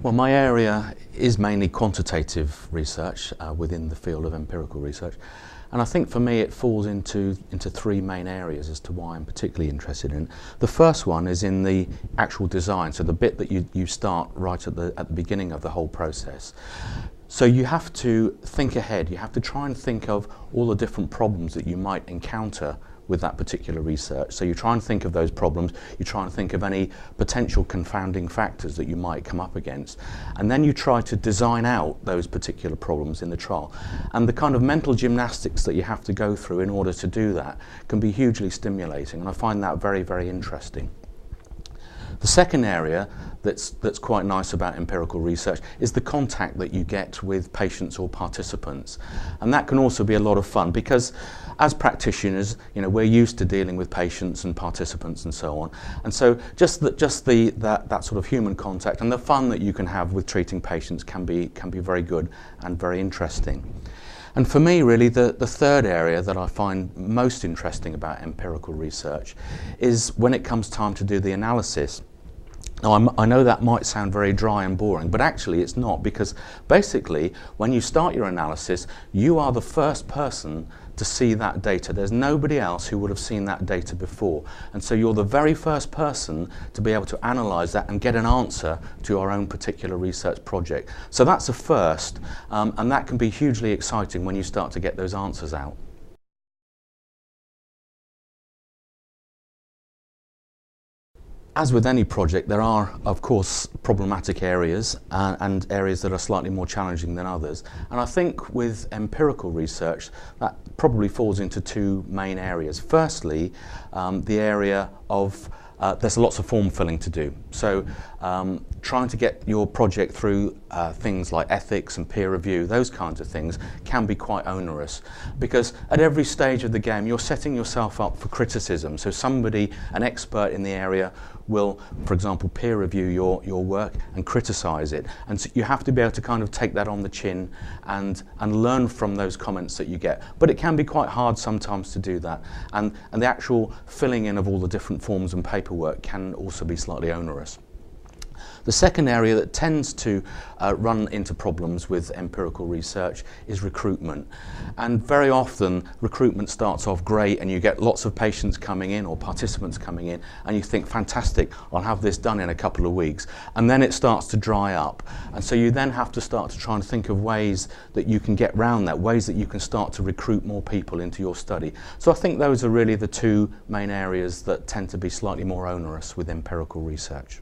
Well, my area is mainly quantitative research within the field of empirical research. And I think for me it falls into three main areas as to why I'm particularly interested in. The first one is in the actual design, so the bit that you start right at the beginning of the whole process. So you have to think ahead, you have to try and think of all the different problems that you might encounter with that particular research. So you try and think of those problems, you try and think of any potential confounding factors that you might come up against, and then you try to design out those particular problems in the trial. And the kind of mental gymnastics that you have to go through in order to do that can be hugely stimulating, and I find that very, very interesting. The second area that's quite nice about empirical research is the contact that you get with patients or participants. And that can also be a lot of fun because as practitioners, you know, we're used to dealing with patients and participants and so on. And so just that sort of human contact and the fun that you can have with treating patients can be very good and very interesting. And for me, really, the third area that I find most interesting about empirical research is when it comes time to do the analysis. Now, I know that might sound very dry and boring, but actually it's not, because basically when you start your analysis, you are the first person to see that data. There's nobody else who would have seen that data before. And so you're the very first person to be able to analyse that and get an answer to your own particular research project. So that's a first, and that can be hugely exciting when you start to get those answers out. As with any project, there are, of course, problematic areas and areas that are slightly more challenging than others. And I think with empirical research, that probably falls into two main areas. Firstly, the area of there's lots of form filling to do. So trying to get your project through things like ethics and peer review, those kinds of things can be quite onerous, because at every stage of the game you're setting yourself up for criticism. So somebody, an expert in the area, will, for example, peer review your work and criticize it. And so you have to be able to kind of take that on the chin and learn from those comments that you get. But it can be quite hard sometimes to do that. And the actual filling in of all the different forms and paperwork can also be slightly onerous. The second area that tends to run into problems with empirical research is recruitment. And very often recruitment starts off great and you get lots of patients coming in or participants coming in and you think, fantastic, I'll have this done in a couple of weeks. And then it starts to dry up. And so you then have to start to try and think of ways that you can get round that, ways that you can start to recruit more people into your study. So I think those are really the two main areas that tend to be slightly more onerous with empirical research.